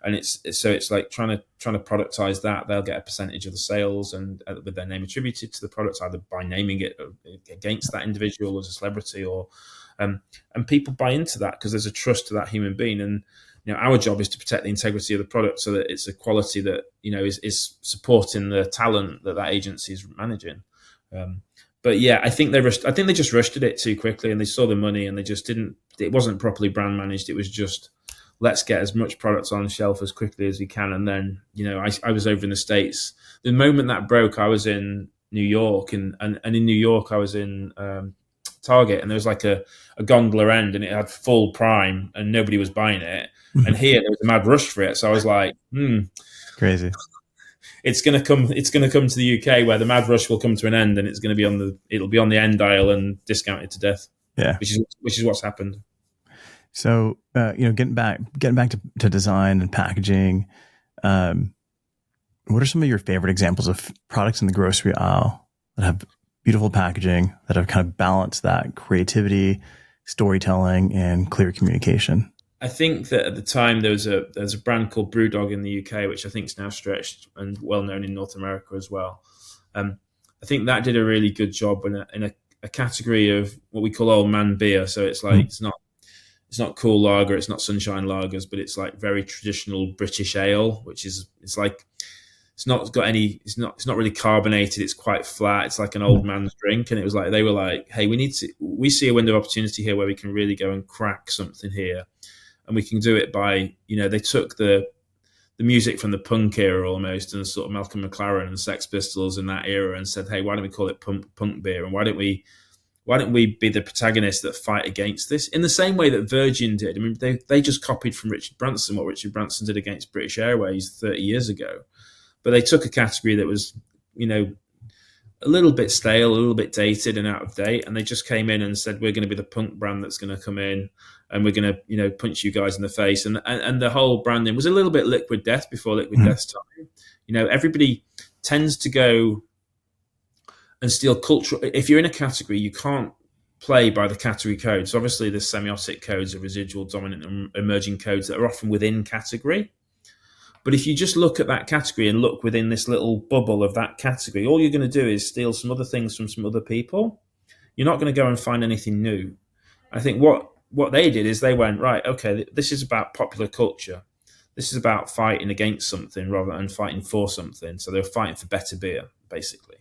and it's like trying to productize that. They'll get a percentage of the sales and with their name attributed to the product, either by naming it against that individual as a celebrity, or and people buy into that because there's a trust to that human being. And our job is to protect the integrity of the product so that it's a quality that is supporting the talent that agency is managing. But yeah, I think they just rushed at it too quickly, and they saw the money, and they just didn't. It wasn't properly brand managed. It was just, let's get as much products on the shelf as quickly as we can. And then I was over in the States. The moment that broke, I was in New York, and in New York I was in Target, and there was like a gondola end, and it had full Prime, and nobody was buying it. Mm-hmm. And here there was a mad rush for it, so I was like, crazy. It's gonna come to the UK where the mad rush will come to an end, and it'll be on the end aisle and discounted to death. Yeah, which is what's happened. So getting back to design and packaging, what are some of your favorite examples of products in the grocery aisle that have beautiful packaging, that have kind of balanced that creativity, storytelling, and clear communication? I think that at the time there's a brand called Brewdog in the UK, which I think is now stretched and well known in North America as well. I think that did a really good job in a category of what we call old man beer. So it's like it's not cool lager, it's not sunshine lagers, but it's like very traditional British ale, which is it's not really carbonated. It's quite flat. It's like an old man's drink. And it was like they were like, hey, we see a window of opportunity here where we can really go and crack something here. And we can do it by, they took the music from the punk era almost, and sort of Malcolm McLaren and the Sex Pistols in that era, and said, hey, why don't we call it punk beer? And why don't we be the protagonists that fight against this in the same way that Virgin did? I mean, they just copied from Richard Branson what Richard Branson did against British Airways 30 years ago. But they took a category that was, a little bit stale, a little bit dated and out of date, and they just came in and said, we're going to be the punk brand that's going to come in, and we're going to punch you guys in the face. And the whole branding was a little bit Liquid Death before Liquid Death's time. Everybody tends to go and steal cultural. If you're in a category, you can't play by the category codes. So obviously there's semiotic codes of residual, dominant, and emerging codes that are often within category. But if you just look at that category and look within this little bubble of that category, all you're going to do is steal some other things from some other people. You're not going to go and find anything new. I think what they did is they went, right, okay, this is about popular culture. This is about fighting against something rather than fighting for something. So they were fighting for better beer, basically.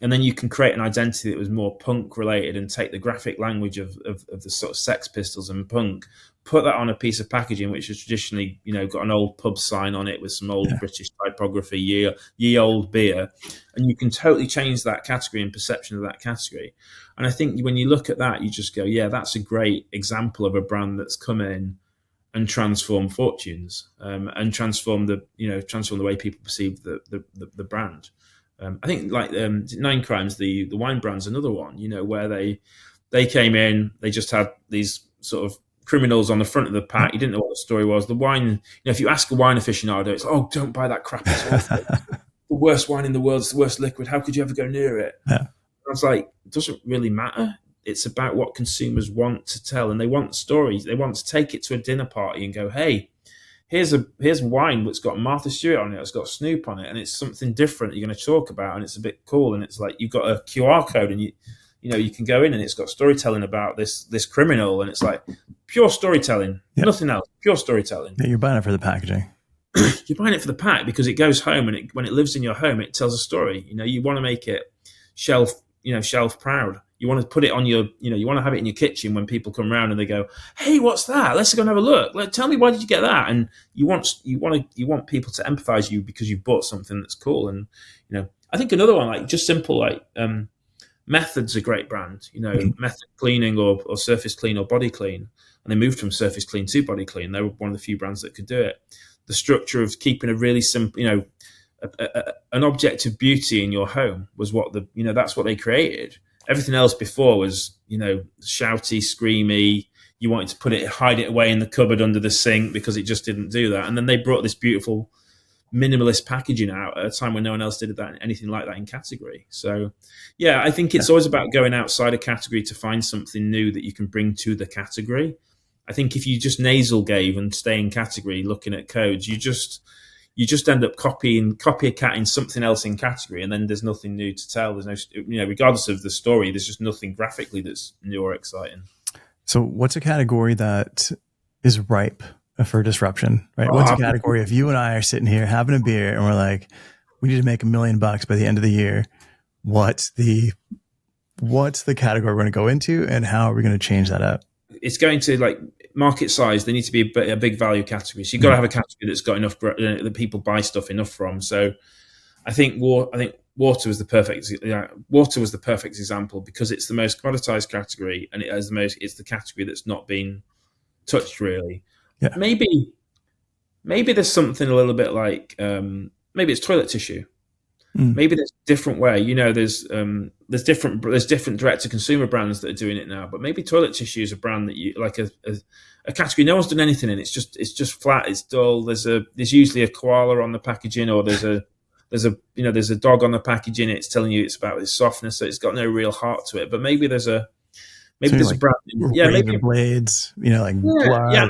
and then you can create an identity that was more punk related and take the graphic language of the sort of Sex Pistols and punk, put that on a piece of packaging which has traditionally, got an old pub sign on it with some old British typography, ye old beer, and you can totally change that category and perception of that category. And I think when you look at that, you just go, yeah, that's a great example of a brand that's come in and transform fortunes, and transform the way people perceive the brand. I think like Nine Crimes, the wine brand's another one, where they came in, they just had these sort of criminals on the front of the pack. You didn't know what the story was. The wine, if you ask a wine aficionado, it's, oh, don't buy that crap. It's awful. The worst wine in the world. It's the worst liquid. How could you ever go near it? Yeah. I was like, it doesn't really matter. It's about what consumers want to tell, and they want stories. They want to take it to a dinner party and go, hey, here's wine that's got Martha Stewart on it, it's got Snoop on it, and it's something different you're going to talk about, and it's a bit cool, and it's like you've got a QR code, and you can go in, and it's got storytelling about this criminal, and it's like pure storytelling, nothing else, pure storytelling. Yeah, you're buying it for the packaging. You're buying it for the pack because it goes home, and when it lives in your home, it tells a story. You want to make it shelf proud. You want to put it on your, you want to have it in your kitchen when people come around and they go, hey, what's that? Let's go and have a look. Tell me, why did you get that? And you want people to empathize you because you bought something that's cool. And, I think another one, like just simple, like Method's a great brand, Method Cleaning or Surface Clean or Body Clean. And they moved from Surface Clean to Body Clean. They were one of the few brands that could do it. The structure of keeping a really simple, an object of beauty in your home was what that's what they created. Everything else before was, shouty, screamy. You wanted to hide it away in the cupboard under the sink because it just didn't do that. And then they brought this beautiful minimalist packaging out at a time when no one else did anything like that in category. So, yeah, I think it's always about going outside a category to find something new that you can bring to the category. I think if you just nasal gave and stay in category looking at codes, you just end up copycatting something else in category, and then there's nothing new to tell. There's no, regardless of the story, there's just nothing graphically that's new or exciting. So what's a category that is ripe for disruption, right? What's a category if you and I are sitting here having a beer and we're like, we need to make $1 million by the end of the year. What's the category we're going to go into, and how are we going to change that up? It's going to, like, market size. They need to be a big value category. So you've got to have a category that's got enough that people buy stuff enough from. So I think water was the perfect example because it's the most commoditized category, and it's the category that's not been touched really. Yeah. Maybe there's something a little bit like maybe it's toilet tissue. Maybe there's a different way. There's different direct to consumer brands that are doing it now. But maybe toilet tissue is a brand that you like a category no one's done anything in. It's just flat. It's dull. There's usually a koala on the packaging, or there's a dog on the packaging. It's telling you it's about its softness, so it's got no real heart to it. But maybe there's a brand. Yeah, maybe blades. Like blood. Yeah,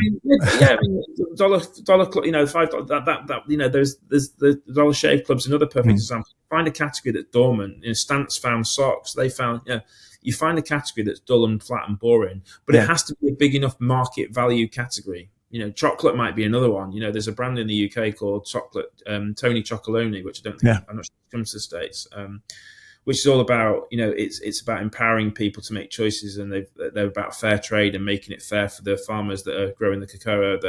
dollar. $5. That there's the Dollar Shave Club's another perfect example. Find a category that's dormant. Stance found socks. They found you find a category that's dull and flat and boring, but it has to be a big enough market value category. Chocolate might be another one. There's a brand in the UK called Chocolate, Tony Chocolonely, which I don't think I'm not sure if it comes to the States. Which is all about, it's about empowering people to make choices, and they're about fair trade and making it fair for the farmers that are growing the cocoa,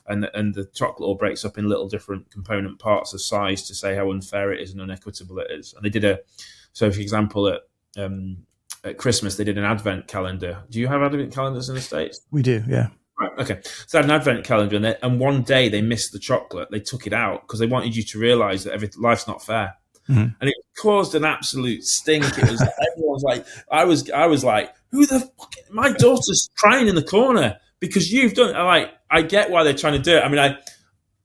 and the chocolate all breaks up in little different component parts of size to say how unfair it is and unequitable it is. And they did for example, at Christmas, they did an advent calendar. Do you have advent calendars in the States? We do, yeah. Right, okay. So they had an advent calendar, and one day they missed the chocolate. They took it out because they wanted you to realize that life's not fair. Mm-hmm. And it caused an absolute stink. It was everyone's like, I was like, who the fuck? My daughter's crying in the corner because you've done. I get why they're trying to do it. I mean,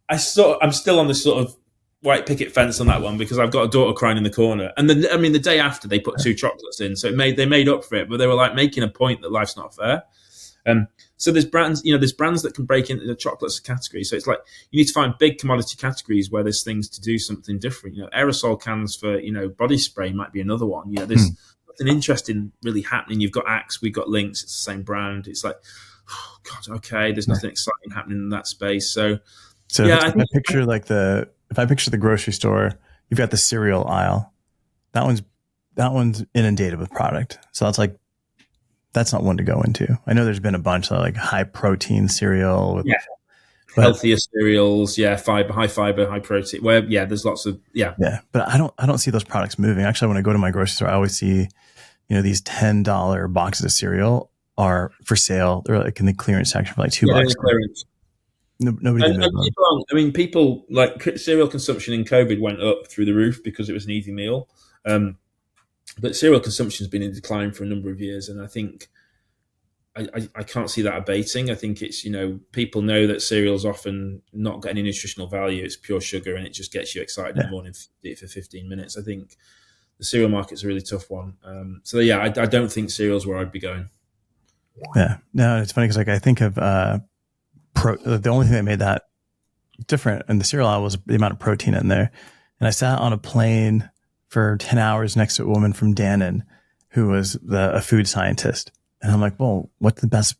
I'm still on this sort of white picket fence on that one because I've got a daughter crying in the corner. And then, the day after they put 2 chocolates in, so they made up for it. But they were like making a point that life's not fair. So there's brands that can break into the chocolates category. So it's like you need to find big commodity categories where there's things to do something different. Aerosol cans for body spray might be another one. There's nothing interesting really happening. You've got Axe, we've got Lynx. It's the same brand. It's like, oh God, okay. There's nothing exciting happening in that space. So yeah, if I picture the grocery store, you've got the cereal aisle. That that one's inundated with product. So that's not one to go into. I know there's been a bunch of like high protein cereal with, healthier cereals, high fiber, high protein. Where there's lots of but I don't see those products moving. Actually, when I go to my grocery store, I always see, these $10 boxes of cereal are for sale. They're like in the clearance section for like $2. Clearance. Nobody can move them. I mean, people like cereal consumption in COVID went up through the roof because it was an easy meal. But cereal consumption has been in decline for a number of years, and I think I can't see that abating. I think it's, people know that cereal's often not got any nutritional value. It's pure sugar, and it just gets you excited in the morning for 15 minutes. I think the cereal market's a really tough one. I don't think cereal's where I'd be going. Yeah, no, it's funny because like I think of the only thing that made that different in the cereal aisle was the amount of protein in there. And I sat on a plane for 10 hours next to a woman from Dannon who was a food scientist. And I'm like, well, what's the best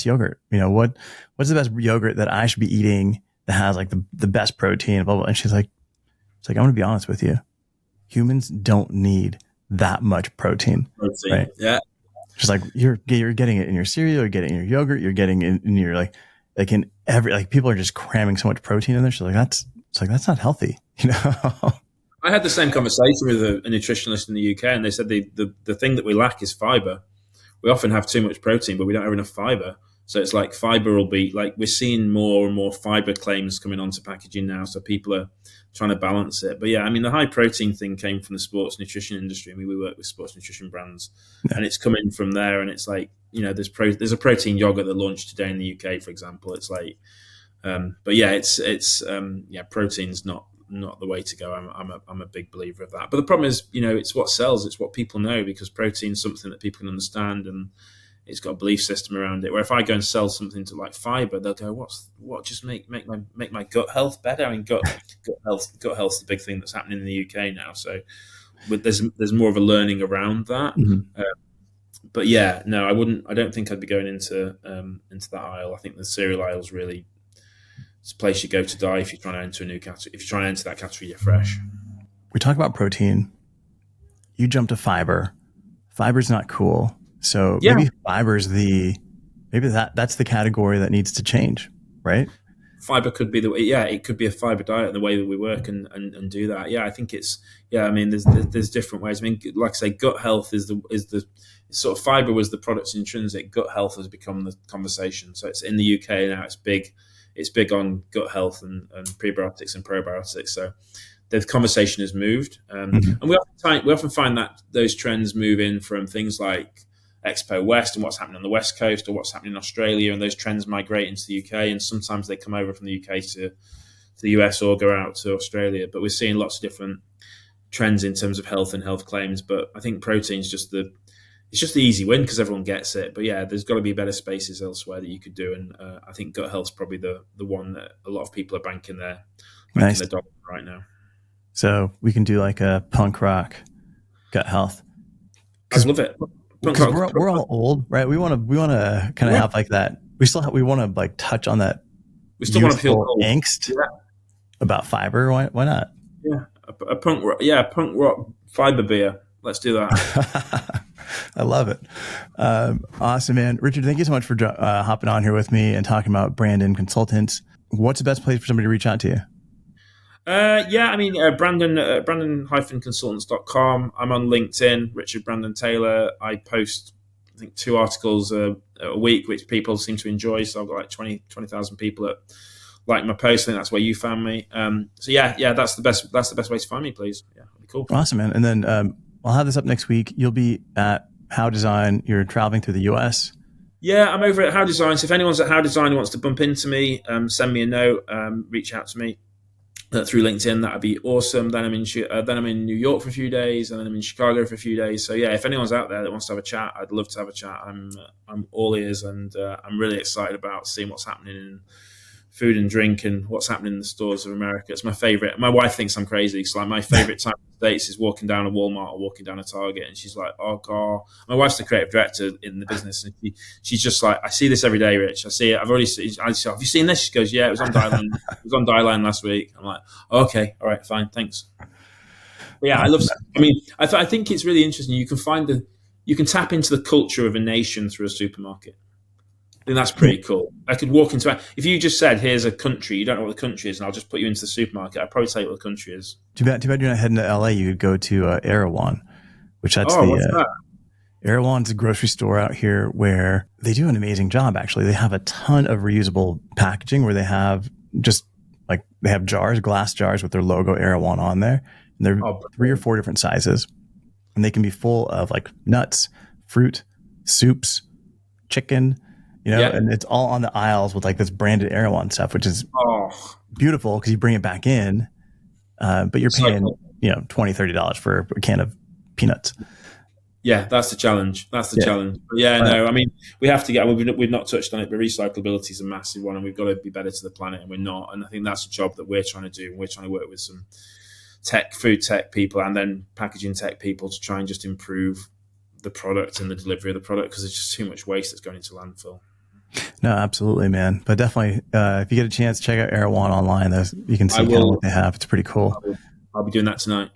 yogurt? What's the best yogurt that I should be eating that has like the best protein, blah, blah. And she's like, I'm going to be honest with you. Humans don't need that much protein. Right? Yeah. She's like, you're getting it in your cereal, you're getting it in your yogurt, you're getting it in your like in every, like people are just cramming so much protein in there. She's like, that's not healthy. I had the same conversation with a nutritionist in the UK, and they said the thing that we lack is fiber. We often have too much protein, but we don't have enough fiber. So it's like fiber will be like, we're seeing more and more fiber claims coming onto packaging now. So people are trying to balance it. But I mean, the high protein thing came from the sports nutrition industry. I mean, we work with sports nutrition brands and it's coming from there. And it's like, there's a protein yogurt that launched today in the UK, for example. It's like, protein's not the way to go. I'm a big believer of that. But the problem is, it's what sells. It's what people know, because protein's something that people can understand and it's got a belief system around it. Where if I go and sell something to like fiber, they'll go, what just make my gut health better? I mean, gut health's the big thing that's happening in the UK now. So there's more of a learning around that. Mm-hmm. I don't think I'd be going into that aisle. I think the cereal aisle is really, it's a place you go to die if you're trying to enter a new category. If you're trying to enter that category, you're fresh. We talk about protein. You jump to fiber. Fiber's not cool. So maybe fiber's that's the category that needs to change, right? Fiber could be it could be a fiber diet in the way that we work and do that. Yeah, I think it's, I mean, there's different ways. I mean, like I say, gut health is the sort of fiber was the product's intrinsic. Gut health has become the conversation. So it's in the UK now. It's big on gut health and prebiotics and probiotics. So the conversation has moved. And we often find that those trends move in from things like Expo West and what's happening on the West Coast or what's happening in Australia, and those trends migrate into the UK, and sometimes they come over from the UK to the US or go out to Australia. But we're seeing lots of different trends in terms of health and health claims. But I think protein's just the easy win because everyone gets it. But there's got to be better spaces elsewhere that you could do, and I think gut health's probably the one that a lot of people are banking their dollar right now. So we can do like a punk rock gut health. I love it. Because we're all old, right? We want to kind of have like that. We want to like touch on that. We still want to feel angst about fiber. Why not? Yeah, a punk rock fiber beer. Let's do that. I love it. Awesome, man. Richard, thank you so much for hopping on here with me and talking about Brandon Consultants. What's the best place for somebody to reach out to you? Brandon-consultants.com. I'm on LinkedIn, Richard Brandon Taylor. I post, I think, 2 articles a week, which people seem to enjoy. So I've got like 20,000 people that like my post. I think that's where you found me. That's the best way to find me, please. Yeah, that'd be cool. Awesome, man. And then I'll have this up next week. You'll be at How Design. You're traveling through the US. Yeah, I'm over at How Design. So if anyone's at How Design who wants to bump into me, send me a note, reach out to me. Through LinkedIn, that would be awesome. Then I'm in New York for a few days, and then I'm in Chicago for a few days. So if anyone's out there that wants to have a chat, I'd love to have a chat. I'm all ears, and I'm really excited about seeing what's happening in food and drink and what's happening in the stores of America. It's my favorite. My wife thinks I'm crazy. It's like my favorite time in the States is walking down a Walmart or walking down a Target, and she's like, "Oh God!" My wife's the creative director in the business, and she's just like, "I see this every day, Rich. I see it. I've already seen. I say, have you seen this?" She goes, "Yeah, it was on Dieline. It was on Dieline last week." I'm like, "Okay, all right, fine, thanks." But yeah, I think it's really interesting. You can tap into the culture of a nation through a supermarket. I think that's pretty cool. I could walk into if you just said, "Here's a country," you don't know what the country is, and I'll just put you into the supermarket. I'd probably tell you what the country is. Too bad you're not heading to LA. You could go to Erewhon, which that's what's that? Erewhon's a grocery store out here where they do an amazing job. Actually, they have a ton of reusable packaging where they have they have jars, glass jars with their logo Erewhon on there. And they're 3 or 4 different sizes, and they can be full of like nuts, fruit, soups, chicken, and it's all on the aisles with like this branded Erewhon stuff, which is beautiful because you bring it back in, but you're paying $20-$30 for a can of peanuts. Yeah, that's the challenge. That's the challenge. But I mean, we have to get. We've not touched on it, but recyclability is a massive one, and we've got to be better to the planet, and we're not. And I think that's a job that we're trying to do. We're trying to work with some food tech people, and then packaging tech people to try and just improve the product and the delivery of the product, because there's just too much waste that's going into landfill. No, absolutely, man. But definitely, if you get a chance, check out Erewhon online. You can see kind of what they have. It's pretty cool. I'll be doing that tonight.